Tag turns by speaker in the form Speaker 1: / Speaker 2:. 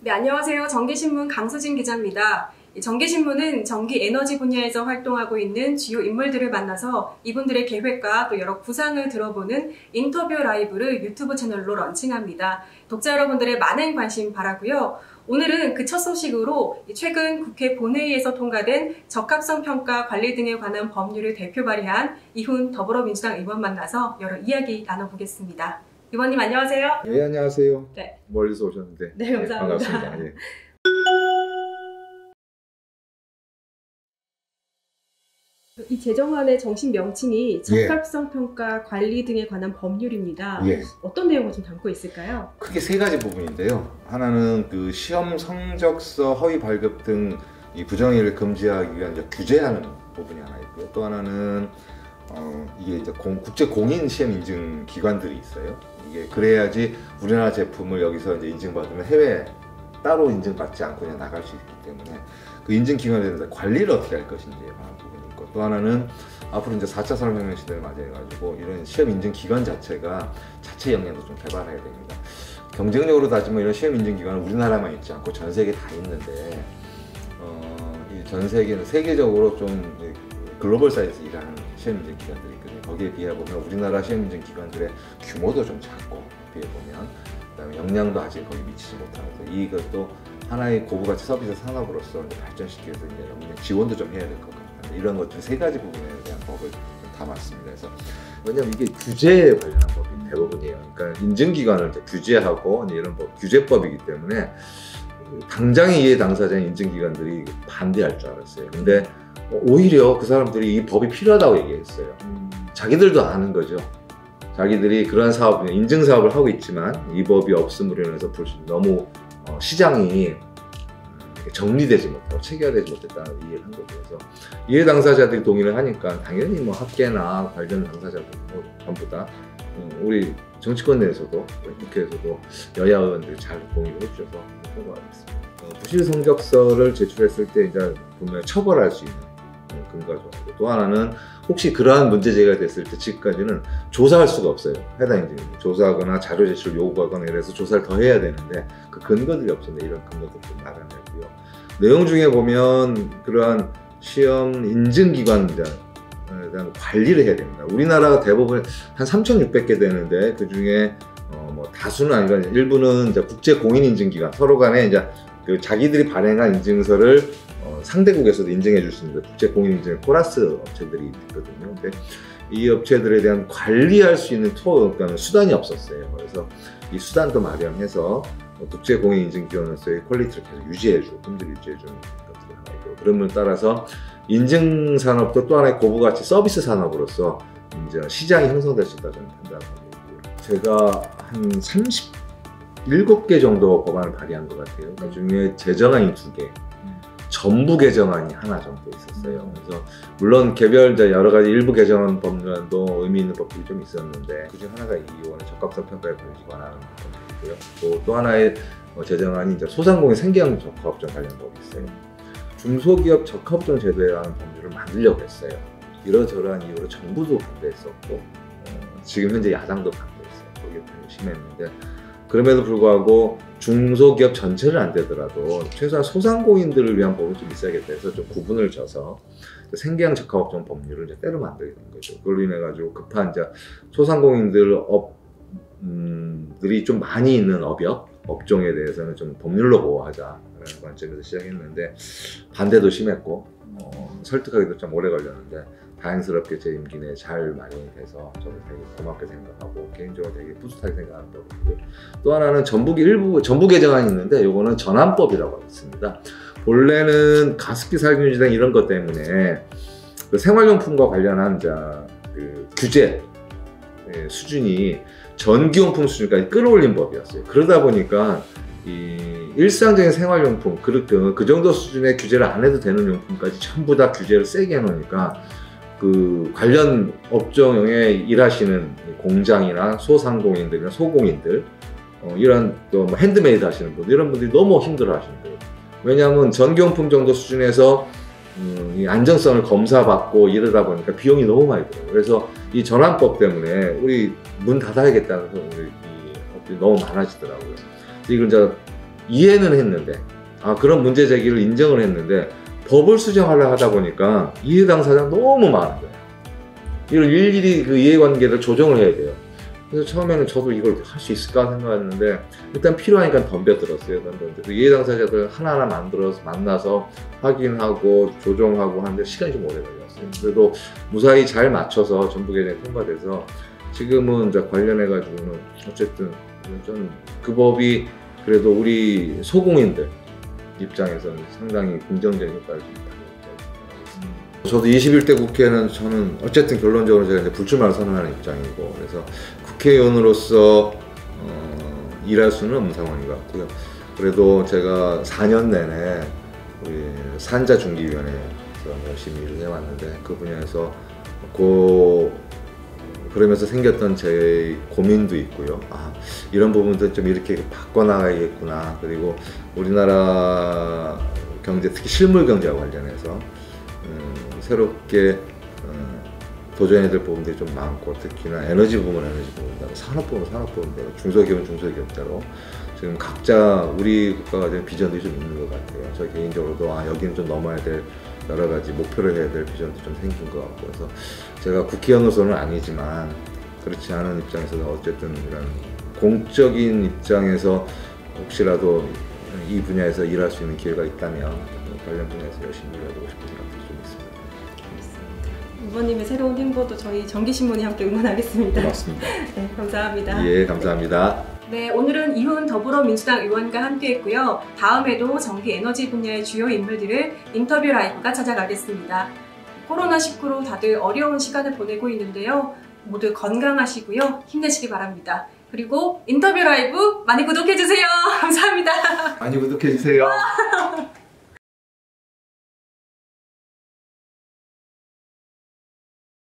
Speaker 1: 네, 안녕하세요. 정기신문 강수진 기자입니다. 정기신문은 전기 에너지 분야에서 활동하고 있는 주요 인물들을 만나서 이분들의 계획과 또 여러 구상을 들어보는 인터뷰 라이브를 유튜브 채널로 런칭합니다. 독자 여러분들의 많은 관심 바라고요. 오늘은 그 첫 소식으로 최근 국회 본회의에서 통과된 적합성 평가 관리 등에 관한 법률을 대표 발의한 이훈 더불어민주당 의원 만나서 여러 이야기 나눠보겠습니다. 의원님 안녕하세요.
Speaker 2: 네, 안녕하세요.
Speaker 1: 네.
Speaker 2: 멀리서 오셨는데.
Speaker 1: 네, 감사합니다.
Speaker 2: 네, 반갑습니다. 예.
Speaker 1: 이 제정안의 정식 명칭이 적합성 평가 관리 등에 관한 법률입니다.
Speaker 2: 예.
Speaker 1: 어떤 내용을 좀 담고 있을까요?
Speaker 2: 크게 세 가지 부분인데요. 하나는 그 시험 성적서 허위 발급 등 이 부정행위를 금지하기 위한 이제 규제하는 부분이 하나 있고요. 또 하나는 이게 이제 국제 공인 시험 인증 기관들이 있어요. 이게 그래야지 우리나라 제품을 여기서 이제 인증받으면 해외 따로 인증받지 않고 그냥 나갈 수 있기 때문에 그 인증 기관에 대해서 관리를 어떻게 할 것인지에 관한 부분이 있고, 또 하나는 앞으로 이제 4차 산업혁명 시대를 맞이해가지고 이런 시험 인증 기관 자체가 자체 역량도 좀 개발해야 됩니다. 경쟁력으로 따지면 이런 시험 인증 기관은 우리나라만 있지 않고 전 세계에 다 있는데 이 전 세계는 세계적으로 좀 글로벌 사이즈에서 일하는 시험 인증 기관들이 있거든요. 거기에 비해 보면 우리나라 시험 인증 기관들의 규모도 좀 작고, 비해 보면 그다음에 역량도 아직 거의 미치지 못하면서 이것도 하나의 고부가치 서비스 산업으로서 발전시키기 위해서 이제 역량 지원도 좀 해야 될 것 같아요. 이런 것들 세 가지 부분에 대한 법을 좀 담았습니다. 그래서 왜냐하면 이게 규제에 관련한 법이 대부분이에요. 그러니까 인증기관을 규제하고 이런 규제법이기 때문에 당장의 이해 당사자인 인증기관들이 반대할 줄 알았어요. 근데 오히려 그 사람들이 이 법이 필요하다고 얘기했어요. 자기들도 아는 거죠. 자기들이 그런 사업, 인증 사업을 하고 있지만 이 법이 없음으로 인해서 너무 시장이 정리되지 못하고 체계화되지 못했다는 이해를 한 거죠. 그래서 이해 당사자들이 동의를 하니까 당연히 뭐 학계나 관련 당사자들 전부 다 우리 정치권 내에서도 국회에서도 여야 의원들이 잘 동의를 해주셔서 통과가 됐습니다. 부실 성적서를 제출했을 때 이제 분명히 처벌할 수 있는 근거가 좋았고, 또 하나는 혹시 그러한 문제 제기가 됐을 때 지금까지는 조사할 수가 없어요. 해당 인증 조사하거나 자료 제출 요구하거나 이래서 조사를 더 해야 되는데 그 근거들이 없었는데 이런 근거들 좀 마련했고요. 내용 중에 보면 그러한 시험 인증기관에 대한 관리를 해야 됩니다. 우리나라가 대부분 한 3,600개 되는데 그 중에 뭐 다수는 아니라 일부는 이제 국제 공인 인증기관 서로 간에 이제 그 자기들이 발행한 인증서를 상대국에서도 인증해 줄 수 있는 국제 공인 인증 코라스 업체들이 있거든요. 근데 이 업체들에 대한 관리할 수 있는 그러니까 수단이 없었어요. 그래서 이 수단도 마련해서 국제 공인 인증 기관으로서의 퀄리티를 계속 유지해주고 품질을 유지해주는 것들이 하나 있고, 그런 걸 따라서 인증 산업도 또 하나의 고부가치 서비스 산업으로서 이제 시장이 형성될 수 있다 저는 판단하고 있고요. 제가 한 37개 정도 법안을 발의한 것 같아요. 그 중에 제정안이 2개, 전부 개정안이 하나 정도 있었어요. 그래서 물론 개별 여러 가지 일부 개정안 법률안도 의미 있는 법들이 좀 있었는데 그중 하나가 이 의원의 적합성 평가에 관한 법이고요. 또 하나의 제정안이 이제 소상공인 생계형 적합업종 관련 법이 있어요. 중소기업 적합업종 제도라는 법률을 만들려고 했어요. 이러저러한 이유로 정부도 반대했었고 지금 현재 야당도 반대했어요. 거기에 심했는데 그럼에도 불구하고 중소기업 전체는 안 되더라도 최소한 소상공인들을 위한 법은 좀 있어야겠다 해서 좀 구분을 져서 생계형 적합업종 법률을 이제 따로 만들게 된 거죠. 그걸로 인해 가지고 급한 이제 소상공인들 들이 좀 많이 있는 업종에 대해서는 좀 법률로 보호하자라는 관점에서 시작했는데 반대도 심했고 설득하기도 좀 오래 걸렸는데 다행스럽게 제 임기 내에 잘 마련이 돼서 저는 되게 고맙게 생각하고 개인적으로 되게 뿌듯하게 생각하는 법이고요. 또 하나는 전부 개정안이 있는데 요거는 전환법이라고 있습니다. 본래는 가습기 살균제 등 이런 것 때문에 그 생활용품과 관련한 그 규제 수준이 전기용품 수준까지 끌어올린 법이었어요. 그러다 보니까 이 일상적인 생활용품 그 정도 수준의 규제를 안 해도 되는 용품까지 전부 다 규제를 세게 해놓으니까 그 관련 업종에 일하시는 공장이나 소상공인들이나 소공인들 이런 또 뭐 핸드메이드 하시는 분들 이런 분들이 너무 힘들어 하시는 거예요. 왜냐하면 전기용품 정도 수준에서 이 안정성을 검사받고 이러다 보니까 비용이 너무 많이 들어요. 그래서 이 전환법 때문에 우리 문 닫아야겠다는 이 업들이 너무 많아지더라고요. 이걸 이제 이해는 했는데 그런 문제 제기를 인정을 했는데 법을 수정하려고 하다 보니까 이해 당사자가 너무 많은 거예요. 이걸 일일이 그 이해관계를 조정을 해야 돼요. 그래서 처음에는 저도 이걸 할 수 있을까 생각했는데 일단 필요하니까 덤벼들었어요. 그 이해 당사자들 하나하나 만나서 확인하고 조정하고 하는데 시간이 좀 오래 걸렸어요. 그래도 무사히 잘 맞춰서 전부 개정이 통과돼서 지금은 이제 관련해가지고는 어쨌든 저는 그 법이 그래도 우리 소공인들 입장에서는 상당히 긍정적인 효과를 줍니다. 저도 21대 국회는 저는 어쨌든 결론적으로 제가 이제 불출마를 선언하는 입장이고 그래서 국회의원으로서 일할 수는 없는 상황인 것 같고요. 그래도 제가 4년 내내 우리 산자중기위원회에서 열심히 일을 해왔는데 그 분야에서 그러면서 생겼던 제 고민도 있고요. 이런 부분도 좀 이렇게 바꿔나가야겠구나. 그리고 우리나라 경제, 특히 실물 경제와 관련해서 새롭게 도전해야 될 부분들이 좀 많고 특히나 에너지 부분대로 산업부문대로 중소기업은 중소기업대로 지금 각자 우리 국가가 된 비전들이 좀 있는 것 같아요. 저 개인적으로도 여기는 좀 넘어야 될 여러 가지 목표를 해야 될 비전도 좀 생긴 것 같고 그래서 제가 국회의원으로서는 아니지만 그렇지 않은 입장에서도 어쨌든 이런 공적인 입장에서 혹시라도 이 분야에서 일할 수 있는 기회가 있다면 관련 분야에서 열심히 일해보고 싶은 생각도 좀 있습니다.
Speaker 1: 의원님의 새로운 행보도 저희 정기신문이 함께 응원하겠습니다.
Speaker 2: 고맙습니다.
Speaker 1: 네, 감사합니다.
Speaker 2: 예, 감사합니다.
Speaker 1: 네, 오늘은 이훈 더불어민주당 의원과 함께했고요. 다음에도 전기 에너지 분야의 주요 인물들을 인터뷰 라이브가 찾아가겠습니다. 코로나19로 다들 어려운 시간을 보내고 있는데요. 모두 건강하시고요. 힘내시기 바랍니다. 그리고 인터뷰 라이브 많이 구독해주세요. 감사합니다.
Speaker 2: 많이 구독해주세요.